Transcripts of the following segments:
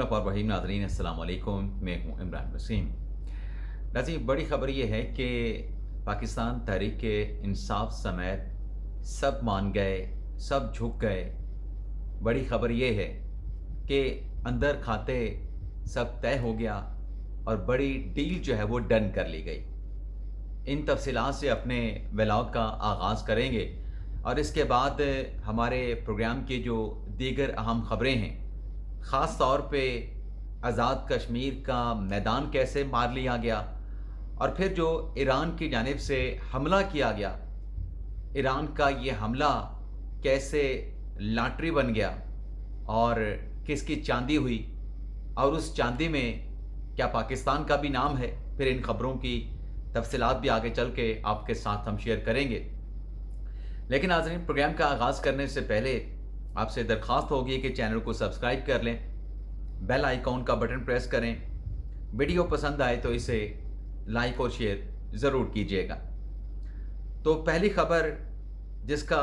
वहीम नाज़रीन अस्सलाम वालेकुम। मैं हूँ इमरान वसीम। नाज़रीन, बड़ी ख़बर ये है कि पाकिस्तान तहरीक इंसाफ समेत सब मान गए, सब झुक गए। बड़ी ख़बर ये है कि अंदर खाते सब तय हो गया और बड़ी डील जो है वो डन कर ली गई। इन तफसीलात से अपने व्लॉग का आगाज़ करेंगे और इसके बाद हमारे प्रोग्राम की जो दीगर अहम ख़बरें हैं, ख़ास तौर पे आज़ाद कश्मीर का मैदान कैसे मार लिया गया और फिर जो ईरान की जानिब से हमला किया गया, ईरान का ये हमला कैसे लॉटरी बन गया और किसकी चांदी हुई और उस चांदी में क्या पाकिस्तान का भी नाम है। फिर इन ख़बरों की तफसीलात भी आगे चल के आपके साथ हम शेयर करेंगे। लेकिन नाज़रीन, प्रोग्राम का आगाज़ करने से पहले आपसे दरख्वास्त होगी कि चैनल को सब्सक्राइब कर लें, बेल आइकॉन का बटन प्रेस करें, वीडियो पसंद आए तो इसे लाइक और शेयर ज़रूर कीजिएगा। तो पहली ख़बर जिसका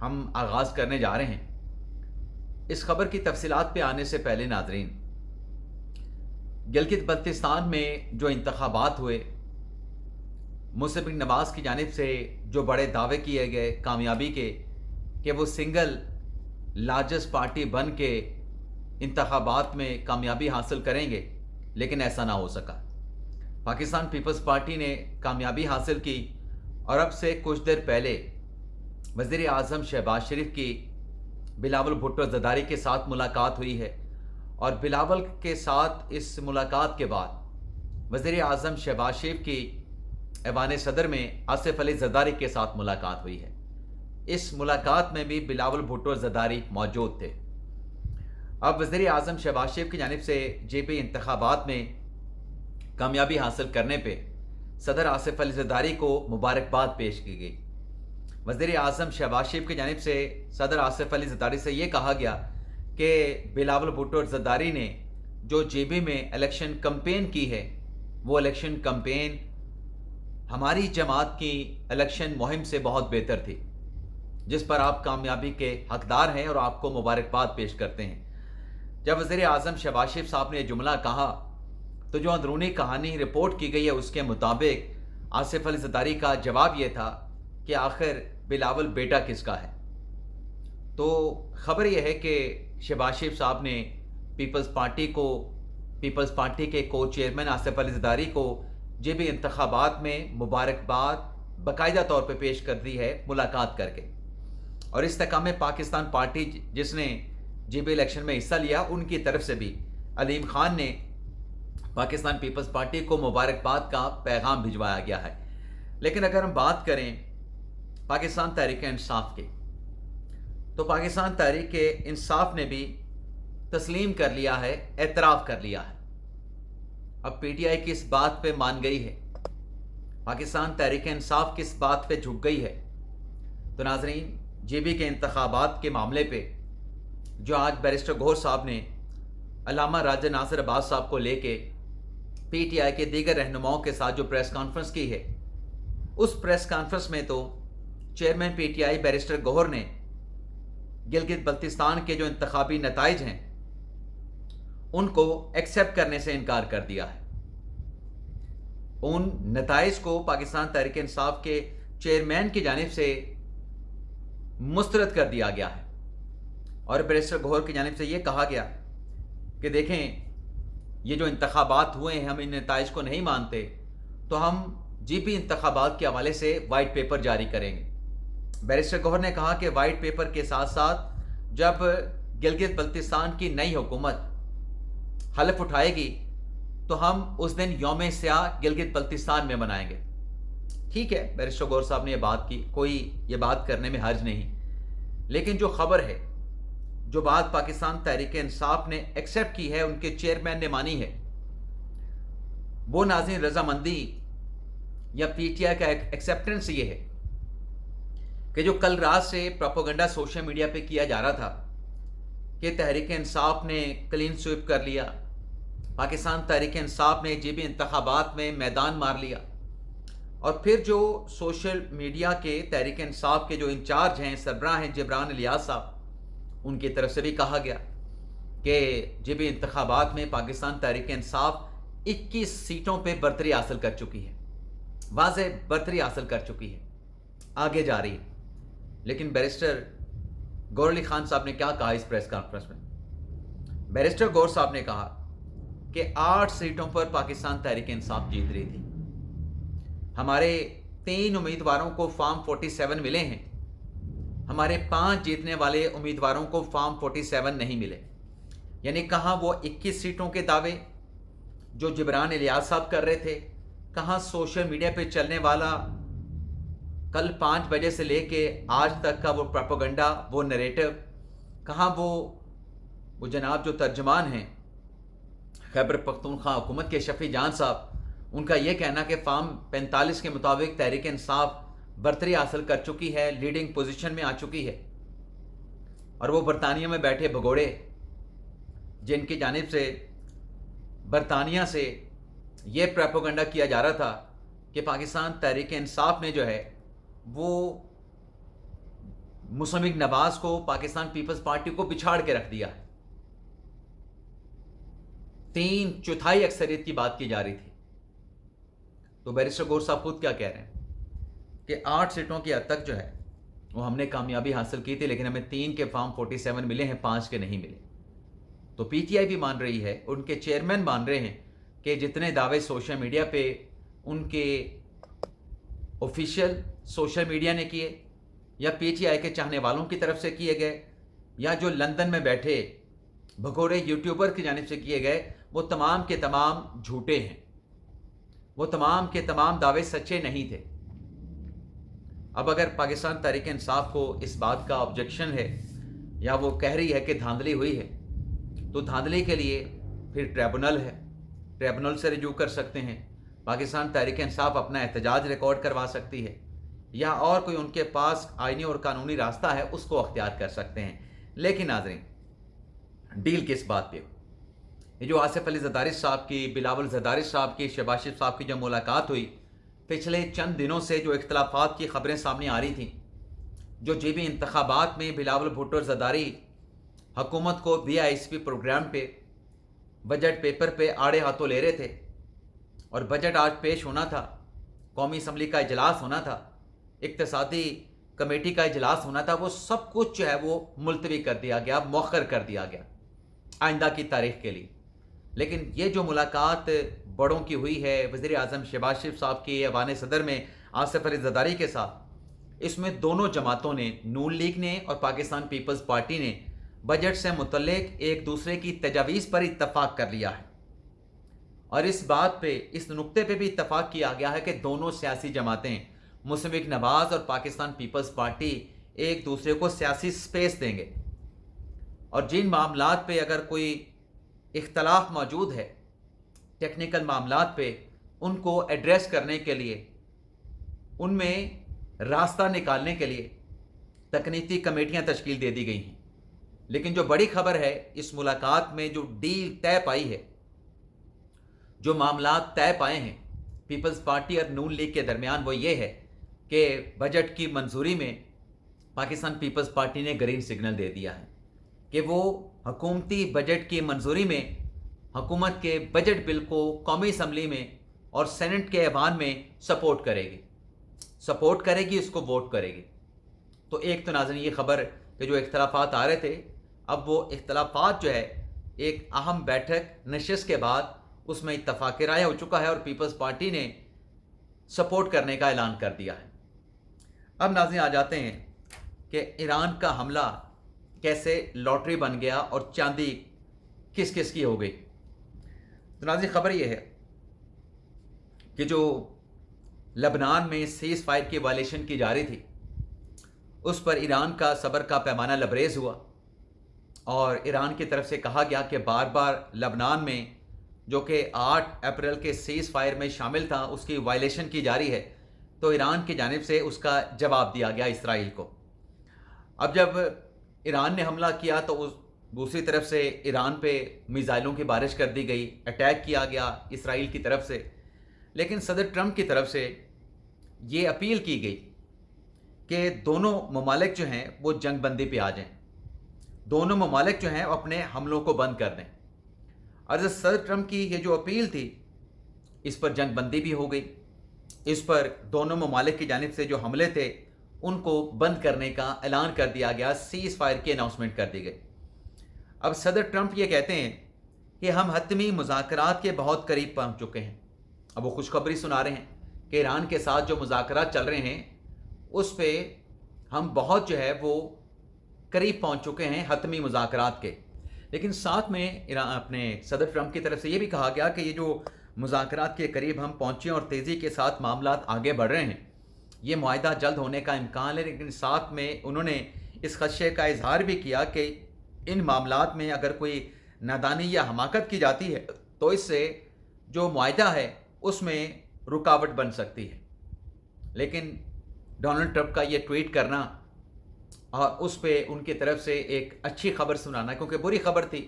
हम आगाज़ करने जा रहे हैं, इस खबर की तफसीलात पे आने से पहले नाज़रीन, गिलगित बल्तिस्तान में जो इंतखाबात हुए, मुशर्रफ बिन नवाज़ की जानिब से जो बड़े दावे किए गए कामयाबी के कि वो सिंगल लार्जेस्ट पार्टी बन के इंतखाबात में कामयाबी हासिल करेंगे, लेकिन ऐसा ना हो सका। पाकिस्तान पीपल्स पार्टी ने कामयाबी हासिल की और अब से कुछ देर पहले वज़ीर आज़म शहबाज शरीफ की बिलावल भुट्टो ज़रदारी के साथ मुलाकात हुई है और बिलावल के साथ इस मुलाकात के बाद वज़ीर आज़म शहबाज शरीफ की ऐवान सदर में आसिफ अली ज़रदारी के साथ मुलाकात हुई है। इस मुलाकात में भी बिलावल भुट्टो ज़रदारी मौजूद थे। अब वज़ीर आज़म शहबाज शरीफ की जानिब से जेपी इंतखाबात में कामयाबी हासिल करने पे सदर आसिफ अली ज़रदारी को मुबारकबाद पेश की गई। वज़ीर आज़म शहबाज शरीफ की जानिब से सदर आसिफ अली ज़रदारी से ये कहा गया कि बिलावल भुट्टो ज़रदारी ने जो जेबी में इलेक्शन कैंपेन की है, वो इलेक्शन कैंपेन हमारी जमात की इलेक्शन मुहिम से बहुत बेहतर थी, जिस पर आप कामयाबी के हकदार हैं और आपको मुबारकबाद पेश करते हैं। जब वज़ीर आज़म शहबाज शरीफ साहब ने यह जुमला कहा तो जो अंदरूनी कहानी रिपोर्ट की गई है उसके मुताबिक आसिफ अली ज़रदारी का जवाब यह था कि आखिर बिलावल बेटा किसका है। तो ख़बर यह है कि शहबाज शरीफ साहब ने पीपल्स पार्टी के को चेयरमैन आसिफ अली ज़रदारी को जेबी इंतखाबात में मुबारकबाद बाकायदा तौर पर पेश कर दी है मुलाकात करके। और इस तकाम में पाकिस्तान पार्टी जिसने जेबी इलेक्शन में हिस्सा लिया, उनकी तरफ से भी अलीम खान ने पाकिस्तान पीपल्स पार्टी को मुबारकबाद का पैगाम भिजवाया गया है। लेकिन अगर हम बात करें पाकिस्तान तहरीक इंसाफ की, तो पाकिस्तान तहरीक इंसाफ ने भी तस्लीम कर लिया है, एतराफ़ कर लिया है। अब पीटीआई किस बात पे मान गई है, पाकिस्तान तहरीक इंसाफ किस बात पे झुक गई है। तो नाजरीन, जेबी के इंतखाबात के मामले पे जो आज बैरिस्टर गौहर साहब ने अल्लामा राजा नासिर अब्बास साहब को लेके पीटीआई के दीगर रहनुमाओं के साथ जो प्रेस कॉन्फ्रेंस की है, उस प्रेस कॉन्फ्रेंस में तो चेयरमैन पीटीआई बैरिस्टर गौहर ने गिलगित बल्तिस्तान के जो इंतखाबी नताइज हैं उनको एक्सेप्ट करने से इनकार कर दिया है। उन नताइज को पाकिस्तान तहरीक इंसाफ के चेयरमैन की जानिब से मुस्तरद कर दिया गया है और बैरिस्टर गौहर की जानिब से यह कहा गया कि देखें, ये जो इंतखाबात हुए हैं, हम इन नताइज को नहीं मानते तो हम जीपी इंतखाबात के हवाले से वाइट पेपर जारी करेंगे। बैरिस्टर गौहर ने कहा कि वाइट पेपर के साथ साथ जब गिलगित बल्तिस्तान की नई हुकूमत हलफ उठाएगी तो हम उस दिन यौम स्याह गिलगित बल्तिस्तान में मनाएंगे। ठीक है, बैरिस्टर गौहर साहब ने यह बात की, कोई ये बात करने में हर्ज नहीं। लेकिन जो खबर है, जो बात पाकिस्तान तहरीक इंसाफ ने एक्सेप्ट की है, उनके चेयरमैन ने मानी है, वो नाज़रीन रजामंदी या पीटीआई का एक्सेप्टेंस ये है कि जो कल रात से प्रोपेगेंडा सोशल मीडिया पे किया जा रहा था कि तहरीक इंसाफ ने क्लीन स्वीप कर लिया, पाकिस्तान तहरीक इंसाफ ने जेबी इंतखाबात में मैदान मार लिया, और फिर जो सोशल मीडिया के तहरीक इंसाफ के जो इंचार्ज हैं, सरबराह हैं जिब्रान इलियास साहब, उनकी तरफ से भी कहा गया کہ جب انتخابات میں پاکستان تحریک انصاف 21 سیٹوں پہ برتری حاصل کر چکی ہے، واضح برتری حاصل کر چکی ہے، آگے جا رہی ہے۔ لیکن بیرسٹر گور علی خان صاحب نے کیا کہا اس پریس کانفرنس میں؟ بیرسٹر گور صاحب نے کہا کہ 8 سیٹوں پر پاکستان تحریک انصاف جیت رہی تھی، ہمارے 3 امیدواروں کو فارم 47 ملے ہیں، ہمارے 5 جیتنے والے امیدواروں کو فارم 47 نہیں ملے۔ یعنی کہاں وہ 21 سیٹوں کے دعوے جو جبران الیاس صاحب کر رہے تھے، کہاں سوشل میڈیا پہ چلنے والا کل 5 بجے سے لے کے آج تک کا وہ پروپیگنڈا، وہ نریٹو، کہاں وہ جناب جو ترجمان ہیں خیبر پختونخوا حکومت کے شفیع جان صاحب، ان کا یہ کہنا کہ فارم 45 کے مطابق تحریک انصاف برتری حاصل کر چکی ہے، لیڈنگ پوزیشن میں آ چکی ہے، اور وہ برطانیہ میں بیٹھے بھگوڑے جن کی جانب سے برطانیہ سے یہ پروپیگنڈا کیا جا رہا تھا کہ پاکستان تحریک انصاف نے جو ہے وہ مصمم نواز کو، پاکستان پیپلز پارٹی کو پچھاڑ کے رکھ دیا ہے، 3/4 اکثریت کی بات کی جا رہی تھی۔ تو بیرسٹر گور صاحب خود کیا کہہ رہے ہیں کہ 8 سیٹوں کی حد تک جو ہے وہ ہم نے کامیابی حاصل کی تھی، لیکن ہمیں 3 کے فارم 47 ملے ہیں، 5 کے نہیں ملے۔ تو پی ٹی آئی بھی مان رہی ہے، ان کے چیئرمین مان رہے ہیں کہ جتنے دعوے سوشل میڈیا پہ ان کے آفیشیل سوشل میڈیا نے کیے، یا پی ٹی آئی کے چاہنے والوں کی طرف سے کیے گئے، یا جو لندن میں بیٹھے بھگوڑے یوٹیوبر کی جانب سے کیے گئے، وہ تمام کے تمام جھوٹے ہیں، وہ تمام کے تمام دعوے سچے نہیں تھے۔ اب اگر پاکستان تحریک انصاف کو اس بات کا آبجیکشن ہے، یا وہ کہہ رہی ہے کہ دھاندلی ہوئی ہے، تو دھاندلی کے لیے پھر ٹریبونل ہے، ٹریبونل سے رجوع کر سکتے ہیں، پاکستان تحریک انصاف اپنا احتجاج ریکارڈ کروا سکتی ہے، یا اور کوئی ان کے پاس آئینی اور قانونی راستہ ہے اس کو اختیار کر سکتے ہیں۔ لیکن ناظرین، ڈیل کس بات پہ؟ یہ جو آصف علی زرداری صاحب کی، بلاول زرداری صاحب کی، شہباز شریف صاحب کی جو ملاقات ہوئی، پچھلے چند دنوں سے جو اختلافات کی خبریں سامنے آ رہی تھیں، جو جی بی انتخابات میں بلاول بھٹو اور زرداری حکومت کو BISP پروگرام پہ، بجٹ پیپر پہ آڑے ہاتھوں لے رہے تھے، اور بجٹ آج پیش ہونا تھا، قومی اسمبلی کا اجلاس ہونا تھا، اقتصادی کمیٹی کا اجلاس ہونا تھا، وہ سب کچھ جو ہے وہ ملتوی کر دیا گیا، مؤخر کر دیا گیا آئندہ کی تاریخ کے لیے۔ لیکن یہ جو ملاقات بڑوں کی ہوئی ہے وزیر اعظم شہباز شریف صاحب کی ایوان صدر میں آصف علی زرداری کے ساتھ، اس میں دونوں جماعتوں نے، نون لیگ نے اور پاکستان پیپلز پارٹی نے، بجٹ سے متعلق ایک دوسرے کی تجاویز پر اتفاق کر لیا ہے، اور اس بات پہ، اس نقطے پہ بھی اتفاق کیا گیا ہے کہ دونوں سیاسی جماعتیں، مشرف نواز اور پاکستان پیپلز پارٹی، ایک دوسرے کو سیاسی سپیس دیں گے، اور جن معاملات پہ اگر کوئی اختلاف موجود ہے، ٹیکنیکل معاملات پہ، ان کو ایڈریس کرنے کے لیے، ان میں راستہ نکالنے کے لیے تکنیکی کمیٹیاں تشکیل دے دی گئی ہیں۔ لیکن جو بڑی خبر ہے، اس ملاقات میں جو ڈیل طے پائی ہے، جو معاملات طے پائے ہیں پیپلز پارٹی اور نون لیگ کے درمیان، وہ یہ ہے کہ بجٹ کی منظوری میں پاکستان پیپلز پارٹی نے گرین سگنل دے دیا ہے کہ وہ حکومتی بجٹ کی منظوری میں حکومت کے بجٹ بل کو قومی اسمبلی میں اور سینٹ کے ایوان میں سپورٹ کرے گی، اس کو ووٹ کرے گی۔ تو ایک تو ناظرین یہ خبر کہ جو اختلافات آ رہے تھے، اب وہ اختلافات جو ہے ایک اہم بیٹھک نشست کے بعد اس میں اتفاق رائے ہو چکا ہے، اور پیپلز پارٹی نے سپورٹ کرنے کا اعلان کر دیا ہے۔ اب ناظرین آ جاتے ہیں کہ ایران کا حملہ کیسے لاٹری بن گیا اور چاندی کس کس کی ہو گئی۔ تو ناظرین خبر یہ ہے کہ جو لبنان میں سیز فائر کی وائلیشن کی جا رہی تھی، اس پر ایران کا صبر کا پیمانہ لبریز ہوا، اور ایران کی طرف سے کہا گیا کہ بار بار لبنان میں، جو کہ 8 اپریل کے سیز فائر میں شامل تھا، اس کی وائلیشن کی جاری ہے، تو ایران کی جانب سے اس کا جواب دیا گیا اسرائیل کو۔ اب جب ایران نے حملہ کیا تو دوسری طرف سے ایران پہ میزائلوں کی بارش کر دی گئی، اٹیک کیا گیا اسرائیل کی طرف سے۔ لیکن صدر ٹرمپ کی طرف سے یہ اپیل کی گئی کہ دونوں ممالک جو ہیں وہ جنگ بندی پہ آ جائیں، दोनों ममालिक जो हैं अपने हमलों को बंद कर दें। और सदर ट्रंप की ये जो अपील थी, इस पर जंग बंदी भी हो गई। इस पर दोनों ममालिक की जानिब से जो हमले थे उनको बंद करने का ऐलान कर दिया गया, सीज़ फायर की अनाउंसमेंट कर दी गई। अब सदर ट्रंप ये कहते हैं कि हम हतमी मुज़ाकरात के बहुत करीब पहुंच चुके हैं। अब वो खुशखबरी सुना रहे हैं कि ईरान के साथ जो मुज़ाकरात चल रहे हैं उस पे हम बहुत जो है वो करीब पहुंच चुके हैं हतमी मुज़ाकरात के। लेकिन साथ में अपने सदर ट्रंप की तरफ से ये भी कहा गया कि ये जो मुज़ाकरात के करीब हम पहुँचे और तेज़ी के साथ मामलात आगे बढ़ रहे हैं, ये मुआहिदा जल्द होने का इम्कान है। लेकिन साथ में उन्होंने इस खदशे का इजहार भी किया कि इन मामलात में अगर कोई नादानी या हमाकत की जाती है तो इससे जो मुआहिदा है उसमें रुकावट बन सकती है। लेकिन डोनाल्ड ट्रंप का ये ट्वीट करना और उस पर उनकी तरफ से एक अच्छी खबर सुनाना, क्योंकि बुरी खबर थी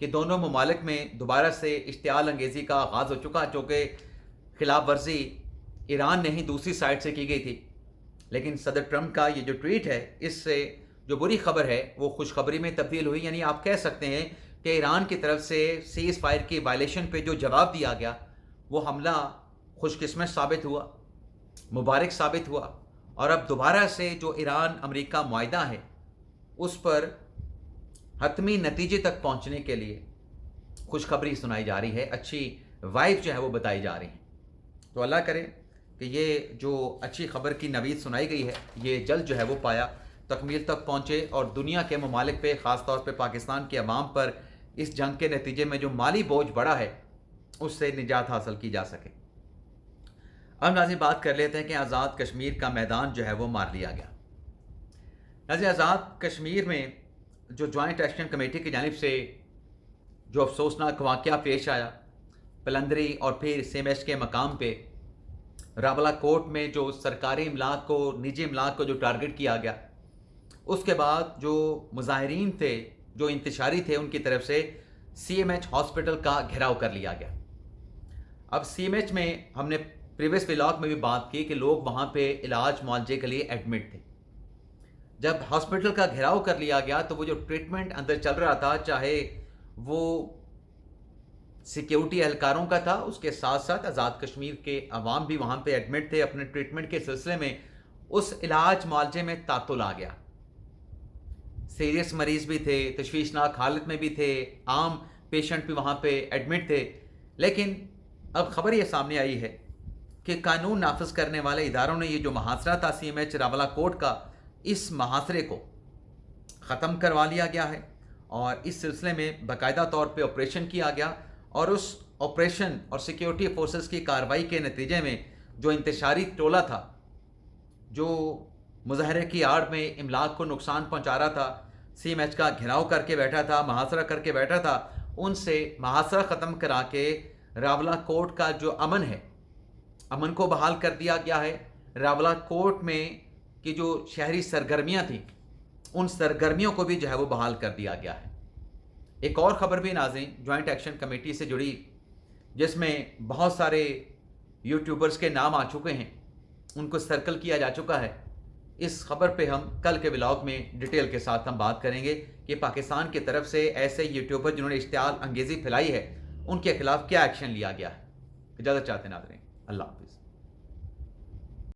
कि दोनों ममालिक में दोबारा से इश्तियाल अंगेज़ी का आगाज़ हो चुका, जो कि खिलाफ वर्जी ईरान ने ही दूसरी साइड से की गई थी। लेकिन सदर ट्रंप का ये जो ट्वीट है, इससे जो बुरी खबर है वो खुशखबरी में तब्दील हुई। यानी आप कह सकते हैं कि ईरान की तरफ से सीज़ फायर की वायलेशन पे जो जवाब दिया गया वो हमला खुशकिस्मत साबित हुआ, मुबारक साबित हुआ। और अब दोबारा से जो ईरान अमेरिका मुआहिदा है उस पर हतमी नतीजे तक पहुंचने के लिए खुशखबरी सुनाई जा रही है, अच्छी वाइब जो है वो बताई जा रही है। तो अल्लाह करे कि ये जो अच्छी खबर की नवीद सुनाई गई है ये जल्द जो है वो पाया तकमील तक पहुँचे और दुनिया के ममालिक पे, ख़ास तौर पे पाकिस्तान के अवाम पर इस जंग के नतीजे में जो माली बोझ बढ़ा है उससे निजात हासिल की जा सके। अब नाज़रीन बात कर लेते हैं कि आज़ाद कश्मीर का मैदान जो है वो मार लिया गया। नाज़रीन आज़ाद कश्मीर में जो जॉइंट एक्शन कमेटी की जानिब से जो अफसोसनाक वाक़या पेश आया, पलंदरी और फिर सेमेश के मकाम पे रावला कोट में जो सरकारी इमलाक को, निजी इमलाक को जो टारगेट किया गया, उसके बाद जो मुजाहिरीन थे, जो इंतशारी थे, उनकी तरफ से CMH हॉस्पिटल का घेराव कर लिया गया। अब CMH में हमने प्रीवियस व्लॉग में भी बात की कि लोग वहाँ पे इलाज मुआवजे के लिए एडमिट थे। जब हॉस्पिटल का घेराव कर लिया गया तो वो जो ट्रीटमेंट अंदर चल रहा था, चाहे वो सिक्योरिटी एहलकारों का था, उसके साथ साथ आज़ाद कश्मीर के अवाम भी वहाँ पे एडमिट थे अपने ट्रीटमेंट के सिलसिले में। उस इलाज मुआवजे में तातुल आ गया। सीरियस मरीज़ भी थे, तशवीशनाक हालत में भी थे, आम पेशेंट भी वहाँ पे एडमिट थे। लेकिन अब खबर ये सामने आई है कि कानून नाफिज करने वाले इदारों ने ये जो मुहासरा था CMH रावला कोट का, इस मुहासरे को ख़त्म करवा लिया गया है और इस सिलसिले में बाकायदा तौर पे ऑपरेशन किया गया। और उस ऑपरेशन और सिक्योरिटी फोर्सेस की कार्रवाई के नतीजे में जो इंतशारी टोला था, जो मुजाहरे की आड़ में इमलाक को नुकसान पहुंचा रहा था, CMH का घेराव करके बैठा था, मुहासरा करके बैठा था, उनसे मुहासरा ख़त्म करा के रावला कोट का जो अमन है, अमन को बहाल कर दिया गया है। रावला कोट में की जो शहरी सरगर्मियाँ थीं, उन सरगर्मियों को भी जो है वो बहाल कर दिया गया है। एक और ख़बर भी नाज़रीन जॉइंट एक्शन कमेटी से जुड़ी, जिसमें बहुत सारे यूट्यूबर्स के नाम आ चुके हैं, उनको सर्कल किया जा चुका है। इस खबर पे हम कल के व्लॉग में डिटेल के साथ हम बात करेंगे कि पाकिस्तान की तरफ से ऐसे यूट्यूबर जिन्होंने इश्तियाल अंगेज़ी फैलाई है उनके खिलाफ क्या एक्शन लिया गया है। इजाज़त चाहते हैं नाज़रीन, अल्लाह हाफ़िज़।